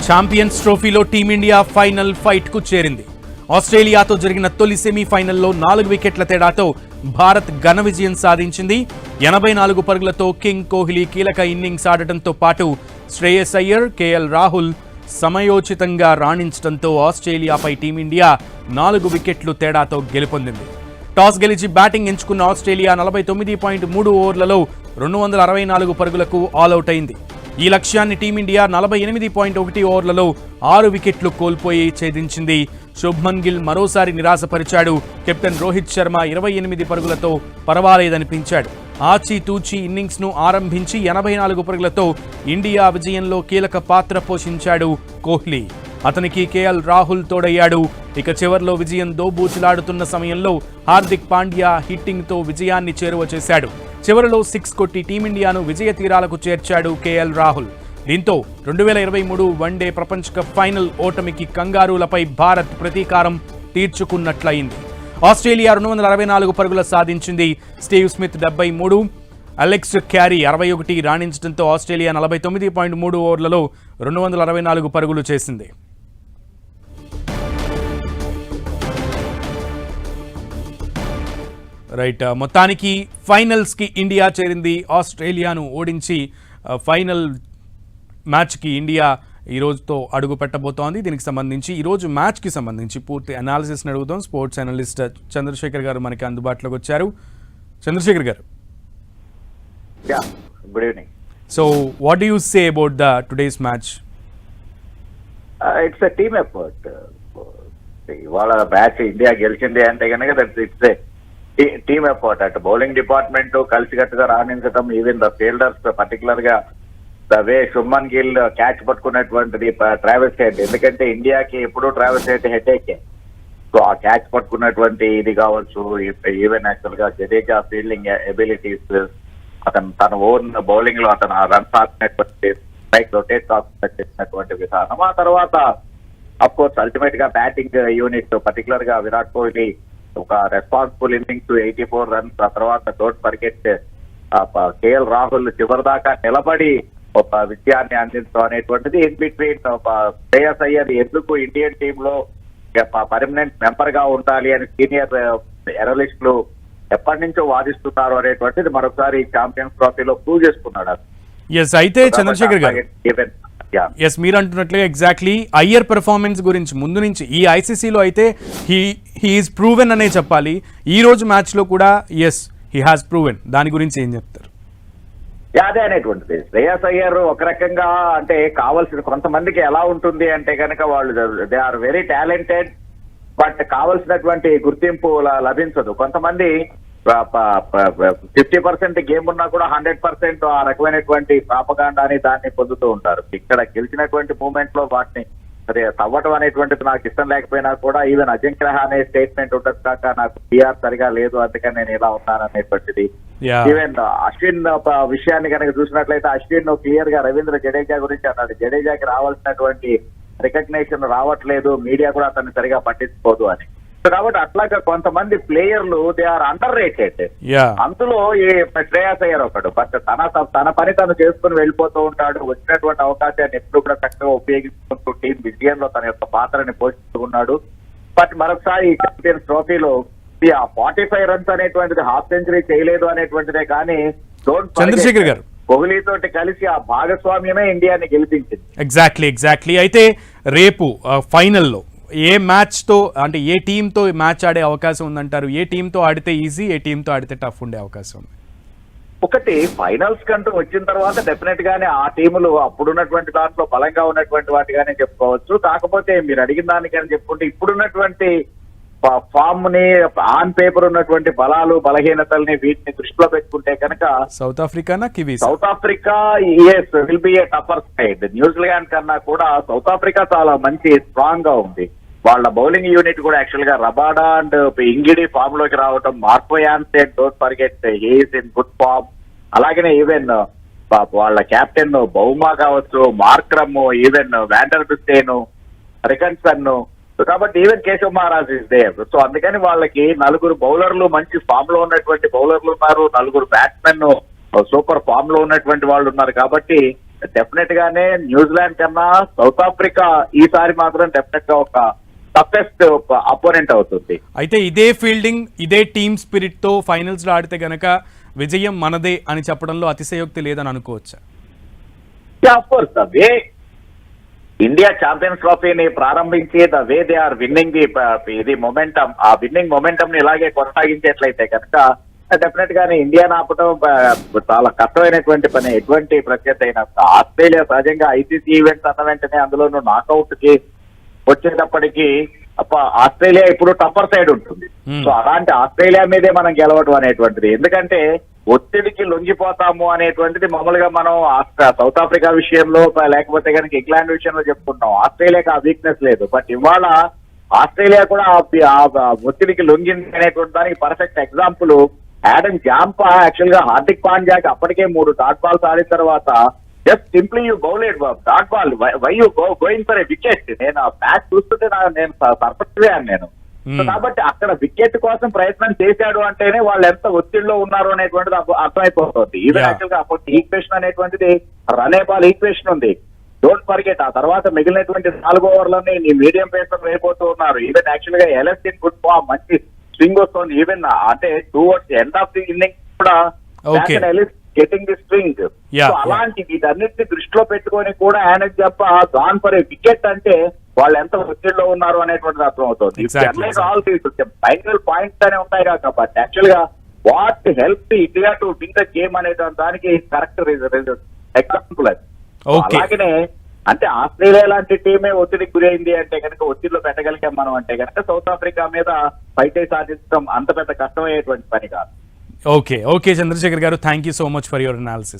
Champions ట్రోఫీలో team India final fight కు చేరింది. ఆస్ట్రేలియాతో జరిగిన తొలి సెమీఫైనల్లో 4 వికెట్ల తేడాతో భారత్ ఘన విజయం సాధించింది. 84 పరుగులతో కింగ్ కోహ్లీ కీలక ఇన్నింగ్స్ ఆడటంతో పాటు శ్రేయస్ అయ్యర్, కేఎల్ రాహుల్ సమయోచితంగా రాణించడంతో ఆస్ట్రేలియాపై టీమిండియా 4 వికెట్లు తేడాతో గెలుపొందింది. టాస్ గెలిచి బ్యాటింగ్ ఎంచుకున్న ఆస్ట్రేలియా 49.3 ఓవర్లలో 264 పరుగులకు ఆలౌట్ అయింది. ఈ లక్ష్యాన్ని టీమిండియా 48.1 ఓవర్లలో 6 వికెట్లు కోల్పోయి ఛేదించింది. శుభ్మన్ గిల్ మరోసారి నిరాశపరిచాడు. కెప్టెన్ రోహిత్ శర్మ 28 పరుగులతో పర్వాలేదనిపించాడు. ఆచితూచి ఇన్నింగ్స్ ను ఆరంభించి 84 పరుగులతో ఇండియా విజయంలో కీలక పాత్ర పోషించాడు కోహ్లీ. అతనికి కేఎల్ రాహుల్ తోడయ్యాడు. ఇక చివర్లో విజయం దోబూచులాడుతున్న సమయంలో హార్దిక్ పాండ్యా హిట్టింగ్ తో విజయాన్ని చేరువ చేశాడు. చివరిలో 6 కొట్టి టీమిండియాను విజయ తీరాలకు చేర్చాడు కేఎల్ రాహుల్. దీంతో 2023 వన్డే ప్రపంచ కప్ ఫైనల్ ఓటమికి కంగారూలపై భారత్ ప్రతీకారం తీర్చుకున్నట్లయింది. ఆస్ట్రేలియా 264 పరుగుల సాధించింది. స్టీవ్ స్మిత్ 73, అలెక్స్ క్యారీ 61 రాణించడంతో ఆస్ట్రేలియా 49.3 ఓవర్లలో 264 పరుగులు చేసింది. రైట్, మొత్తానికి ఫైనల్స్ కి ఇండియా చేరింది. ఆస్ట్రేలియాను ఓడించి ఫైనల్ మ్యాచ్ కి ఇండియా ఈ రోజుతో అడుగు పెట్టబోతోంది. దీనికి సంబంధించి ఈ రోజు మ్యాచ్ కి సంబంధించి పూర్తి అనాలిసిస్ అడుగుతాం. స్పోర్ట్స్ అనలిస్ట్ చంద్రశేఖర్ గారు మనకి అందుబాటులోకి వచ్చారు. Chandrashekar garu, good evening. So what do you say about the today's match? It's a team effort. ఇవాళ మ్యాచ్ ఇండియా గెలిచింది అంటే కనుక ఇట్స్ ఏ టీమ్ ఎఫర్ట్. అటు బౌలింగ్ డిపార్ట్మెంట్ కలిసికట్టుగా రాణించడం, ఈవెన్ ద ఫీల్డర్స్ పర్టికులర్ గా the way Shubman Gill catch పట్టుకున్నటువంటిది ట్రావెల్స్ హెడ్. ఎందుకంటే ఇండియాకి ఎప్పుడూ ట్రావెల్స్ హెడ్ హెడేకే. సో ఆ క్యాచ్ పట్టుకున్నటువంటి ఇది కావచ్చు, ఈవెన్ యాక్చువల్ గా జడేజా ఫీల్డింగ్ ఎబిలిటీస్, అతను తన ఓన్ బౌలింగ్ లో అతను రన్స్ ఆడినటువంటి స్ట్రైక్ రొటేట్ చేసినటువంటి విధానం, ఆ తర్వాత అఫ్ కోర్స్ అల్టిమేట్ గా బ్యాటింగ్ యూనిట్ పర్టికులర్ గా విరాట్ కోహ్లీ ఒక రెస్పాన్సిబుల్ ఇన్నింగ్స్ 84 రన్స్, ఆ తర్వాత డోంట్ ఫర్గెట్ కేఎల్ రాహుల్ చివరి దాకా నిలబడి ఒక విజయాన్ని అందించడం అనేటువంటిది ఇన్ బిట్వీన్ శ్రేయస్ అయ్యర్ ఎందుకు ఇండియన్ టీమ్ లో పర్మనెంట్ మెంబర్ గా ఉండాలి అని సీనియర్ ఎనలిస్టులు ఎప్పటి నుంచో వాదిస్తున్నారు అనేటువంటిది మరొకసారి ఛాంపియన్స్ ట్రోఫీలో ప్రూవ్ చేసుకున్నాడు. అయితే చంద్రశేఖర్ గారు, మీరు అంటున్నట్లుగా ఎగ్జాక్ట్లీ అయ్యర్ పెర్ఫార్మెన్స్ గురించి ముందు నుంచి ఈ ఐసీసీలో అయితే హీఈస్ ప్రూవెన్ అనే చెప్పాలి. ఈ రోజు మ్యాచ్ లో కూడా హీ హాజ్ ప్రూవెన్. దాని గురించి ఏం చెప్తారు? అదే అనేటువంటిది శ్రేయస్ అయ్యర్ ఒక రకంగా అంటే కావాల్సిన కొంతమందికి ఎలా ఉంటుంది అంటే కనుక వాళ్ళు they are very talented, but కావలసినటువంటి గుర్తింపు లభించదు. కొంతమంది 50% గేమ్ ఉన్నా కూడా 100% ఆ రకమైనటువంటి ప్రాపగాండాని దాన్ని పొందుతూ ఉంటారు. ఇక్కడ గెలిచినటువంటి మూమెంట్ లో వాటిని సరే తవ్వటం అనేటువంటిది నాకు ఇష్టం లేకపోయినా కూడా ఈవెన్ అజింక్య అనే స్టేట్మెంట్ ఉండదు కాక నాకు పిఆర్ సరిగా లేదు అందుకని నేను ఇలా ఉన్నాను అనేటువంటిది. ఈవెన్ అశ్విన్ విషయాన్ని కనుక చూసినట్లయితే అశ్విన్ క్లియర్ గా రవీంద్ర జడేజా గురించి అన్నాడు. జడేజాకి రావాల్సినటువంటి రికగ్నేషన్ రావట్లేదు, మీడియా కూడా అతన్ని సరిగా పట్టించుకోదు అని. కాబట్టి అట్లాగా కొంతమంది ప్లేయర్లు దే ఆర్ అండర్ రేటెడ్. అందులో ఈ శ్రేయస్ అయ్యర్ ఒకడు. బట్ తన పని తను చేసుకుని వెళ్ళిపోతూ ఉంటాడు. వచ్చినటువంటి అవకాశాన్ని ఎప్పుడు కూడా చక్కగా ఉపయోగించుకుంటూ టీం విజయంలో తన యొక్క పాత్రని పోషిస్తున్నాడు. బట్ మరొకసారి ఈ ఛాంపియన్స్ ట్రోఫీలో 45 రన్స్ అనేటువంటిది హాఫ్ సెంచరీ చేయలేదు అనేటువంటిదే కానీ చంద్రశేఖర్ గారు కోహ్లీ తోటి కలిసి ఆ భాగస్వామ్యమే ఇండియాని గెలిపించింది. ఎగ్జాక్ట్లీ. అయితే రేపు ఫైనల్లో ఏ మ్యాచ్ తో అంటే ఏ టీమ్ తో మ్యాచ్ ఆడే అవకాశం ఉందంటారు? ఏ టీమ్ తో ఆడితే ఈజీ, ఏ టీమ్ తో ఆడితే టఫ్ ఉండే అవకాశం ఉంది? ఒకటి ఫైనల్స్ కంటూ వచ్చిన తర్వాత డెఫినెట్ గానే ఆ టీములు అప్పుడున్నటువంటి దాంట్లో బలంగా ఉన్నటువంటి వాటిగానే చెప్పుకోవచ్చు. కాకపోతే మీరు అడిగిన దానికని చెప్పుకుంటే ఇప్పుడున్నటువంటి ఫామ్ ని ఆన్ పేపర్ ఉన్నటువంటి బలాలు బలహీనతల్ని వీటిని దృష్టిలో పెట్టుకుంటే కనుక south ఆఫ్రికానా Kiwis? South Africa will be A టఫర్ side. New Zealand కన్నా కూడా సౌత్ ఆఫ్రికా చాలా మంచి స్ట్రాంగ్ గా ఉంది. వాళ్ళ బౌలింగ్ యూనిట్ కూడా యాక్చువల్ గా రబాడా అండ్ ఇంగిడి ఫామ్ లోకి రావటం, Marco Jansen don't forget he's in good form. అలాగనే ఈవెన్ వాళ్ళ కెప్టెన్ బౌమా కావచ్చు, మార్క్రమ్, ఈవెన్ వ్యాండర్ బిస్టేన్, రికన్సన్, కాబట్టి even Keshav Maharaj is there. So అందుకని వాళ్ళకి 4 బౌలర్లు మంచి ఫామ్ లో ఉన్నటువంటి బౌలర్లు ఉన్నారు, 4 బ్యాట్స్మెన్ సూపర్ ఫామ్ లో ఉన్నటువంటి వాళ్ళు ఉన్నారు. కాబట్టి డెఫినెట్ గానే న్యూజిలాండ్ కన్నా సౌత్ ఆఫ్రికా ఈసారి మాత్రం డెఫినెట్ గా ఒక టఫెస్ట్ అపోనెంట్ అవుతుంది. అయితే ఇదే ఫీల్డింగ్, ఇదే టీమ్ స్పిరిట్ తో ఫైనల్స్ లో ఆడితే గనక విజయం మనదే అని చెప్పడంలో అతిశయోక్తి లేదని అనుకోవచ్చా? Of course the way India champions ట్రోఫీని ప్రారంభించి the way they are winning ఇది మొమెంటం, ఆ విన్నింగ్ మొమెంటం ని ఇలాగే కొనసాగించేట్లయితే కనుక డెఫినెట్ గానే ఇండియా ఆపడం చాలా కష్టమైనటువంటి పని. ఎటువంటి ప్రత్యేకత అయినా ఆస్ట్రేలియా సహజంగా ఐసీసీ ఈవెంట్స్ అన్న వెంటనే అందులోనూ నాకౌట్ కి వచ్చేటప్పటికి ఆస్ట్రేలియా ఇప్పుడు టప్పర్ సైడ్ ఉంటుంది. సో అలాంటి ఆస్ట్రేలియా మీదే మనం గెలవడం అనేటువంటిది, ఎందుకంటే ఒత్తిడికి లొంగిపోతాము అనేటువంటిది మామూలుగా మనం సౌత్ ఆఫ్రికా విషయంలో లేకపోతే కనుక ఇంగ్లాండ్ విషయంలో చెప్పుకుంటాం. ఆస్ట్రేలియాకి ఆ వీక్నెస్ లేదు. బట్ ఇవాళ ఆస్ట్రేలియా కూడా ఆ ఒత్తిడికి లొంగింది అనేటువంటి దానికి perfect example Adam Zampa. Actual గా హార్దిక్ పాండ్యాకి అప్పటికే 3 డాట్ బాల్స్ ఆడిన తర్వాత just simply you bowled dot ball, why you going for a wicket. నేను ఆ మ్యాచ్ చూస్తుంటే నేను సర్ప్రైజ్ అయ్యాను నేను. కాబట్టి అక్కడ వికెట్ కోసం ప్రయత్నం చేశాడు అంటేనే వాళ్ళు ఎంత ఒత్తిడిలో ఉన్నారు అనేటువంటిది అర్థమైపోతుంది. ఈవెన్ యాక్చువల్ గా అప్పుడు ఈక్వేషన్ అనేటువంటిది రన్ ఏ బాల్ ఈక్వేషన్ ఉంది. డోంట్ ఫర్గెట్ ఆ తర్వాత మిగిలినటువంటి 4 ఓవర్లని నీ మీడియం పేసర్ అయిపోతూ ఉన్నారు. ఈవెన్ యాక్చువల్ గా ఎల్ఎస్ ఇన్ గుడ్ ఫామ్, మంచి స్వింగ్ వస్తుంది. ఈవెన్ అంటే towards end of the innings కూడా గెటింగ్ ది స్వింగ్. సో అలాంటి వీటన్నిటిని దృష్టిలో పెట్టుకొని కూడా ఆయన చెప్ప గాన్ ఫర్ ఏ వికెట్ అంటే వాళ్ళు ఎంత ఒత్తిడిలో ఉన్నారు అనేటువంటిది అర్థం అవుతుంది. ఆల్ ఫైనల్ పాయింట్స్ అనే ఉంటాయి కాబట్టి యాక్చువల్ గా what help India to win the game అనే దానికి కరెక్ట్ ఎగ్జాంపుల్ అది. అలాగనే అంటే ఆస్ట్రేలియా లాంటి టీమే ఒత్తిడికి గురైంది అంటే కనుక, ఒత్తిడిలో పెట్టగలిగాం మనం అంటే కనుక సౌత్ ఆఫ్రికా మీద ఫైట్ సాధించడం అంత పెద్ద కష్టమయ్యేటువంటి పని కాదు. ఓకే చంద్రశేఖర్ గారు, thank you so much for your analysis.